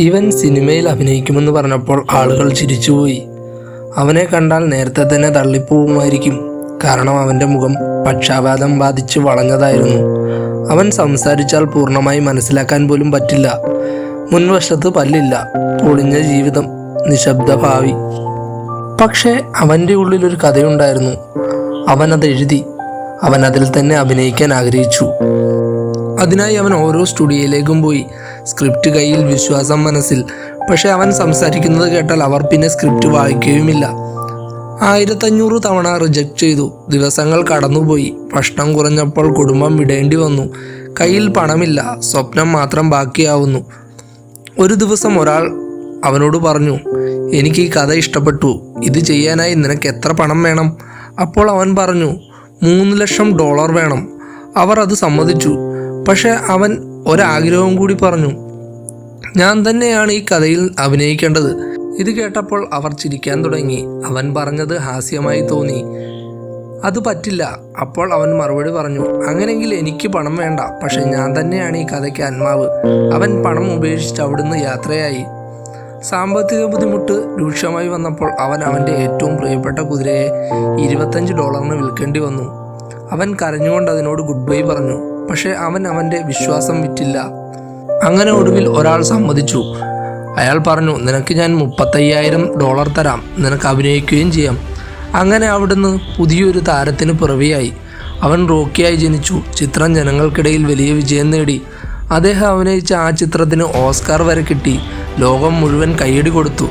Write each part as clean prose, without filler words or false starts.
ഇവൻ സിനിമയിൽ അഭിനയിക്കുമെന്ന് പറഞ്ഞപ്പോൾ ആളുകൾ ചിരിച്ചുപോയി. അവനെ കണ്ടാൽ നേരത്തെ തന്നെ തള്ളിപ്പോവുമായിരിക്കും. കാരണം അവൻ്റെ മുഖം പക്ഷാഘാതം ബാധിച്ച് വളഞ്ഞതായിരുന്നു. അവൻ സംസാരിച്ചാൽ പൂർണ്ണമായി മനസ്സിലാക്കാൻ പോലും പറ്റില്ല. മുൻവശത്ത് പല്ലില്ല, പൊളിഞ്ഞ ജീവിതം, നിശബ്ദ ഭാവി. പക്ഷേ അവൻ്റെ ഉള്ളിലൊരു കഥയുണ്ടായിരുന്നു. അവനത് എഴുതി. അവൻ അതിൽ തന്നെ അഭിനയിക്കാൻ ആഗ്രഹിച്ചു. അതിനായി അവൻ ഓരോ സ്റ്റുഡിയോയിലേക്കും പോയി. സ്ക്രിപ്റ്റ് കയ്യിൽ, വിശ്വാസം മനസ്സിൽ. പക്ഷെ അവൻ സംസാരിക്കുന്നത് കേട്ടാൽ അവർ പിന്നെ സ്ക്രിപ്റ്റ് വായിക്കുകയുമില്ല. 1500 തവണ റിജക്റ്റ് ചെയ്തു. ദിവസങ്ങൾ കടന്നുപോയി. ഭക്ഷണം കുറഞ്ഞപ്പോൾ കുടുംബം വിടേണ്ടി വന്നു. കയ്യിൽ പണമില്ല, സ്വപ്നം മാത്രം ബാക്കിയാവുന്നു. ഒരു ദിവസം ഒരാൾ അവനോട് പറഞ്ഞു, എനിക്ക് ഈ കഥ ഇഷ്ടപ്പെട്ടു. ഇത് ചെയ്യാനായി നിനക്ക് എത്ര പണം വേണം? അപ്പോൾ അവൻ പറഞ്ഞു, $3,00,000 വേണം. അവർ അത് സമ്മതിച്ചു. പക്ഷെ അവൻ ഒരാഗ്രഹവും കൂടി പറഞ്ഞു, ഞാൻ തന്നെയാണ് ഈ കഥയിൽ അഭിനയിക്കേണ്ടത്. ഇത് കേട്ടപ്പോൾ അവർ ചിരിക്കാൻ തുടങ്ങി. അവൻ പറഞ്ഞത് ഹാസ്യമായി തോന്നി. അത് പറ്റില്ല. അപ്പോൾ അവൻ മറുപടി പറഞ്ഞു, അങ്ങനെയെങ്കിൽ എനിക്ക് പണം വേണ്ട, പക്ഷെ ഞാൻ തന്നെയാണ് ഈ കഥയ്ക്ക് ആത്മാവ്. അവൻ പണം ഉപേക്ഷിച്ച് അവിടുന്ന് യാത്രയായി. സാമ്പത്തിക ബുദ്ധിമുട്ട് രൂക്ഷമായി വന്നപ്പോൾ അവൻ അവൻ്റെ ഏറ്റവും പ്രിയപ്പെട്ട കുതിരയെ $25 വിൽക്കേണ്ടി വന്നു. അവൻ കരഞ്ഞുകൊണ്ട് അതിനോട് ഗുഡ് ബൈ പറഞ്ഞു. പക്ഷേ അവൻ അവൻ്റെ വിശ്വാസം വിറ്റില്ല. അങ്ങനെ ഒടുവിൽ ഒരാൾ സമ്മതിച്ചു. അയാൾ പറഞ്ഞു, നിനക്ക് ഞാൻ $35,000 തരാം, നിനക്ക് അഭിനയിക്കുകയും ചെയ്യാം. അങ്ങനെ അവിടുന്ന് പുതിയൊരു താരത്തിന് പിറവിയായി. അവൻ റോക്കിയായി ജനിച്ചു. ചിത്രം ജനങ്ങൾക്കിടയിൽ വലിയ വിജയം നേടി. അദ്ദേഹം അഭിനയിച്ച ആ ചിത്രത്തിന് ഓസ്കാർ വരെ കിട്ടി. ലോകം മുഴുവൻ കയ്യടി കൊടുത്തു.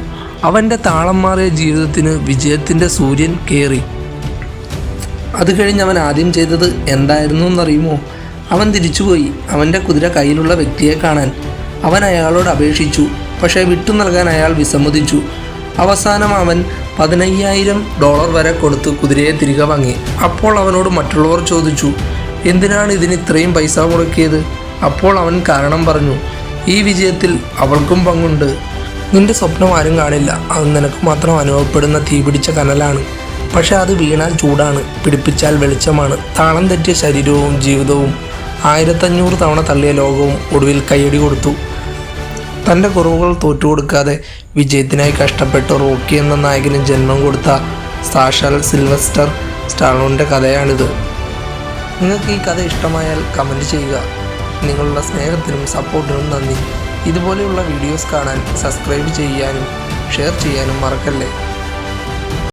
അവൻ്റെ താളം മാറിയ ജീവിതത്തിന് വിജയത്തിൻ്റെ സൂര്യൻ കയറി. അത് കഴിഞ്ഞ് അവൻ ആദ്യം ചെയ്തത് എന്തായിരുന്നു എന്നറിയുമോ? അവൻ തിരിച്ചുപോയി അവൻ്റെ കുതിര കയ്യിലുള്ള വ്യക്തിയെ കാണാൻ. അവൻ അയാളോട് അപേക്ഷിച്ചു. പക്ഷേ വിട്ടു നൽകാൻ അയാൾ വിസമ്മതിച്ചു. അവസാനം അവൻ $15,000 വരെ കൊടുത്ത് കുതിരയെ തിരികെ വാങ്ങി. അപ്പോൾ അവനോട് മറ്റുള്ളവർ ചോദിച്ചു, എന്തിനാണ് ഇതിന് ഇത്രയും പൈസ മുടക്കിയത്? അപ്പോൾ അവൻ കാരണം പറഞ്ഞു, ഈ വിജയത്തിൽ അവൾക്കും പങ്കുണ്ട്. നിന്റെ സ്വപ്നം ആരും കാണില്ല. അത് നിനക്ക് മാത്രം അനുഭവപ്പെടുന്ന തീപിടിച്ച കനലാണ്. പക്ഷെ അത് വീണാൽ ചൂടാണ്, പിടിപ്പിച്ചാൽ വെളിച്ചമാണ്. താളം തെറ്റിയ ശരീരവും ജീവിതവും 1500 തവണ തള്ളിയ ലോകവും ഒടുവിൽ കയ്യടി കൊടുത്തു. തൻ്റെ കുറവുകൾ തോറ്റുകൊടുക്കാതെ വിജയത്തിനായി കഷ്ടപ്പെട്ട് റോക്കി എന്ന നായകന് ജന്മം കൊടുത്ത സാക്ഷാൽ സിൽവസ്റ്റർ സ്റ്റാലോണിൻ്റെ കഥയാണിത്. നിങ്ങൾക്ക് ഈ കഥ ഇഷ്ടമായാൽ കമൻറ്റ് ചെയ്യുക. നിങ്ങളുടെ സ്നേഹത്തിനും സപ്പോർട്ടിനും നന്ദി. ഇതുപോലെയുള്ള വീഡിയോസ് കാണാൻ സബ്സ്ക്രൈബ് ചെയ്യാനും ഷെയർ ചെയ്യാനും മറക്കല്ലേ.